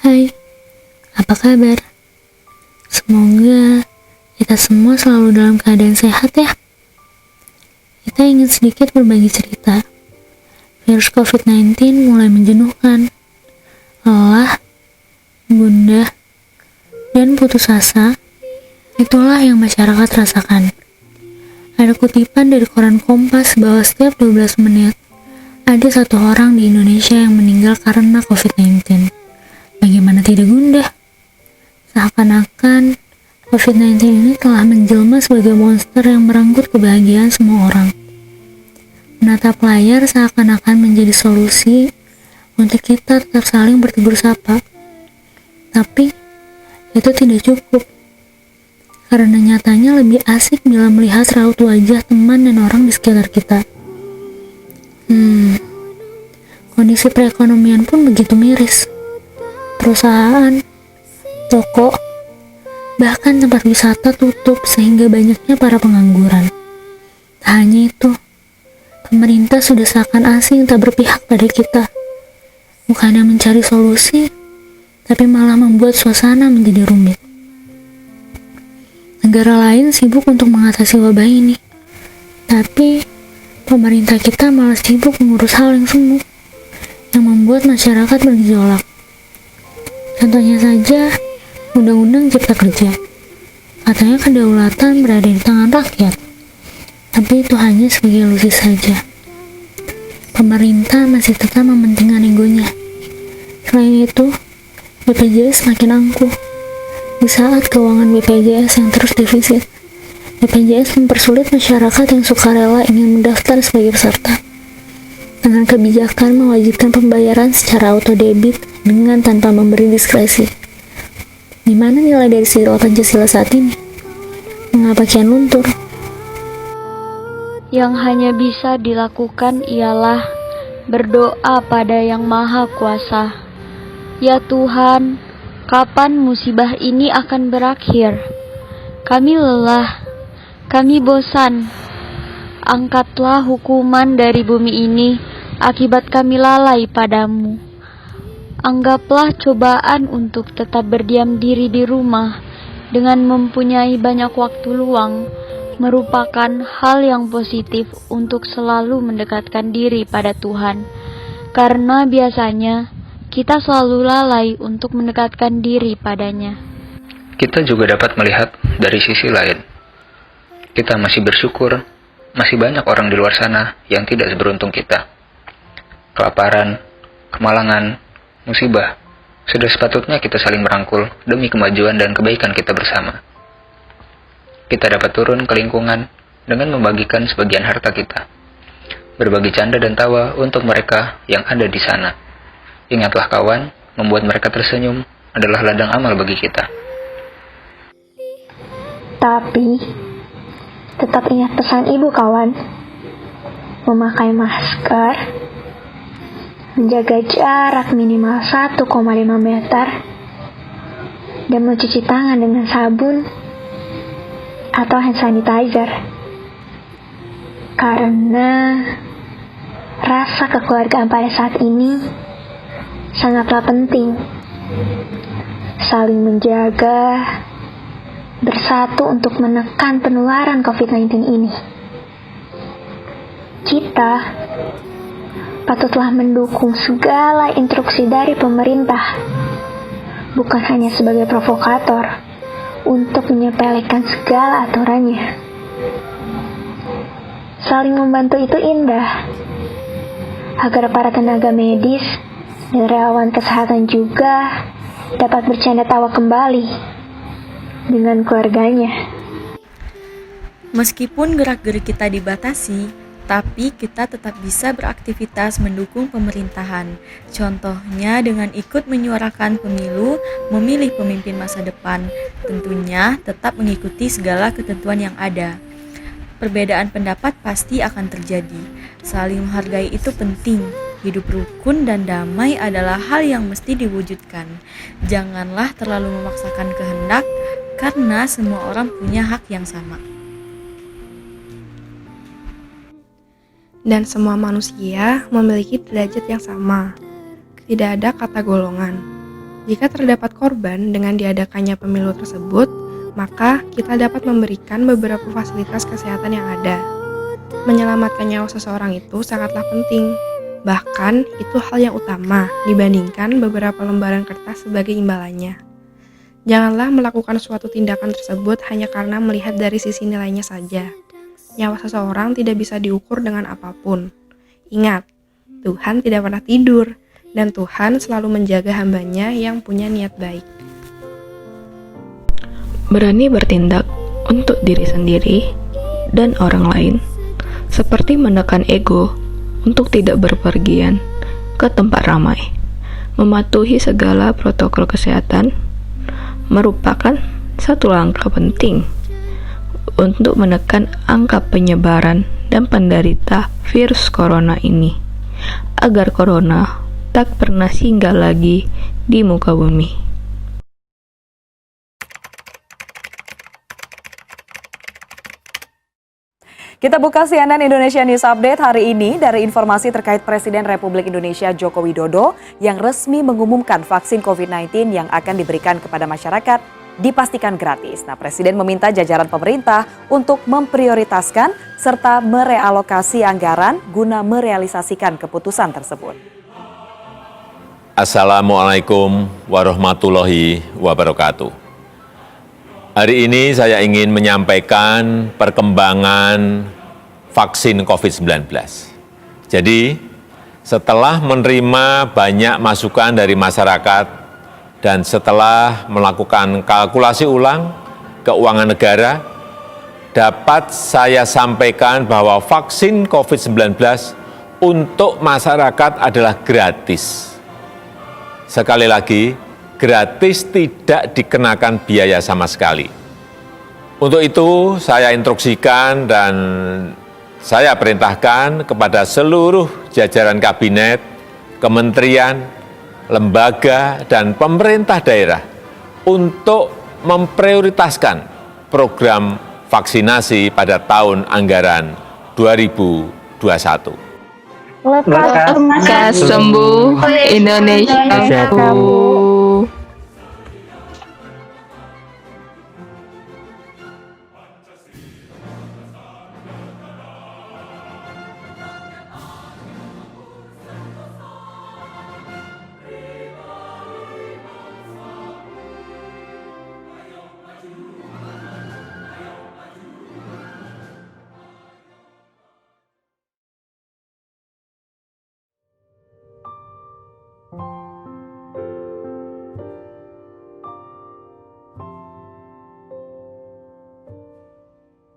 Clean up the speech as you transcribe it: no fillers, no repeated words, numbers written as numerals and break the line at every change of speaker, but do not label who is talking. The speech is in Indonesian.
Hai, apa kabar? Semoga kita semua selalu dalam keadaan sehat ya. Kita ingin sedikit berbagi cerita. Virus COVID-19 mulai menjenuhkan. Lelah, gundah, dan putus asa, itulah yang masyarakat rasakan. Ada kutipan dari koran Kompas bahwa setiap 12 menit ada satu orang di Indonesia yang meninggal karena COVID-19. Bagaimana tidak gundah? Seakan-akan COVID-19 ini telah menjelma sebagai monster yang merenggut kebahagiaan semua orang. Menatap layar seakan-akan menjadi solusi untuk kita tetap saling bertegur sapa. Tapi, itu tidak cukup. Karena nyatanya lebih asik bila melihat raut wajah teman dan orang di sekitar kita. Kondisi perekonomian pun begitu miris. Perusahaan, toko, bahkan tempat wisata tutup sehingga banyaknya para pengangguran. Tak hanya itu, pemerintah sudah seakan asing tak berpihak pada kita. Bukannya mencari solusi, tapi malah membuat suasana menjadi rumit. Negara lain sibuk untuk mengatasi wabah ini, tapi pemerintah kita malah sibuk mengurus hal yang semu, yang membuat masyarakat bergejolak. Contohnya saja, Undang-Undang Cipta Kerja. Katanya kedaulatan berada di tangan rakyat, tapi itu hanya sebagai ilusi saja. Pemerintah masih tetap mementingkan egonya. Selain itu, BPJS semakin angkuh. Di saat keuangan BPJS yang terus defisit, BPJS mempersulit masyarakat yang sukarela ingin mendaftar sebagai peserta. Dengan kebijakan mewajibkan pembayaran secara auto-debit dengan tanpa memberi diskresi. Di mana nilai dari sila Pancasila saat ini? Mengapa kian luntur?
Yang hanya bisa dilakukan ialah berdoa pada Yang Maha Kuasa. Ya Tuhan, kapan musibah ini akan berakhir? Kami lelah, kami bosan. Angkatlah hukuman dari bumi ini akibat kami lalai padamu. Anggaplah cobaan untuk tetap berdiam diri di rumah dengan mempunyai banyak waktu luang merupakan hal yang positif untuk selalu mendekatkan diri pada Tuhan. Karena biasanya kita selalu lalai untuk mendekatkan diri padanya.
Kita juga dapat melihat dari sisi lain. Kita masih bersyukur, masih banyak orang di luar sana yang tidak seberuntung kita. Kelaparan, kemalangan, musibah, sudah sepatutnya kita saling merangkul demi kemajuan dan kebaikan kita bersama. Kita dapat turun ke lingkungan dengan membagikan sebagian harta kita. Berbagi canda dan tawa untuk mereka yang ada di sana. Ingatlah kawan, membuat mereka tersenyum adalah ladang amal bagi kita.
Tapi, tetap ingat pesan ibu kawan. Memakai masker, menjaga jarak minimal 1,5 meter, dan mencuci tangan dengan sabun atau hand sanitizer. Karena rasa kekeluargaan pada saat ini sangatlah penting. Saling menjaga, bersatu untuk menekan penularan COVID-19 ini. Kita patutlah mendukung segala instruksi dari pemerintah, bukan hanya sebagai provokator untuk menyepelekan segala aturannya. Saling membantu itu indah, agar para tenaga medis dan relawan kesehatan juga dapat bercanda tawa kembali dengan keluarganya.
Meskipun gerak-gerik kita dibatasi, tapi kita tetap bisa beraktivitas mendukung pemerintahan. Contohnya dengan ikut menyuarakan pemilu, memilih pemimpin masa depan. Tentunya tetap mengikuti segala ketentuan yang ada. Perbedaan pendapat pasti akan terjadi. Saling menghargai itu penting. Hidup rukun dan damai adalah hal yang mesti diwujudkan. Janganlah terlalu memaksakan kehendak, karena semua orang punya hak yang sama.
Dan semua manusia memiliki derajat yang sama. Tidak ada kata golongan. Jika terdapat korban dengan diadakannya pemilu tersebut, maka kita dapat memberikan beberapa fasilitas kesehatan yang ada. Menyelamatkan nyawa seseorang itu sangatlah penting. Bahkan, itu hal yang utama dibandingkan beberapa lembaran kertas sebagai imbalannya. Janganlah melakukan suatu tindakan tersebut hanya karena melihat dari sisi nilainya saja. Nyawa seseorang tidak bisa diukur dengan apapun. Ingat, Tuhan tidak pernah tidur, dan Tuhan selalu menjaga hambanya yang punya niat baik.
Berani bertindak untuk diri sendiri dan orang lain, seperti menekan ego untuk tidak berpergian ke tempat ramai, mematuhi segala protokol kesehatan, merupakan satu langkah penting untuk menekan angka penyebaran dan penderita virus corona ini, agar corona tak pernah singgah lagi di muka bumi.
Kita buka CNN Indonesia News Update hari ini dari informasi terkait Presiden Republik Indonesia Joko Widodo yang resmi mengumumkan vaksin COVID-19 yang akan diberikan kepada masyarakat dipastikan gratis. Nah, Presiden meminta jajaran pemerintah untuk memprioritaskan serta merealokasi anggaran guna merealisasikan keputusan tersebut.
Assalamualaikum warahmatullahi wabarakatuh. Hari ini saya ingin menyampaikan perkembangan vaksin COVID-19. Jadi, setelah menerima banyak masukan dari masyarakat dan setelah melakukan kalkulasi ulang keuangan negara, dapat saya sampaikan bahwa vaksin COVID-19 untuk masyarakat adalah gratis. Sekali lagi, gratis, tidak dikenakan biaya sama sekali. Untuk itu, saya instruksikan dan saya perintahkan kepada seluruh jajaran kabinet, kementerian, lembaga, dan pemerintah daerah untuk memprioritaskan program vaksinasi pada tahun anggaran 2021.
Lekas sembuh Indonesia.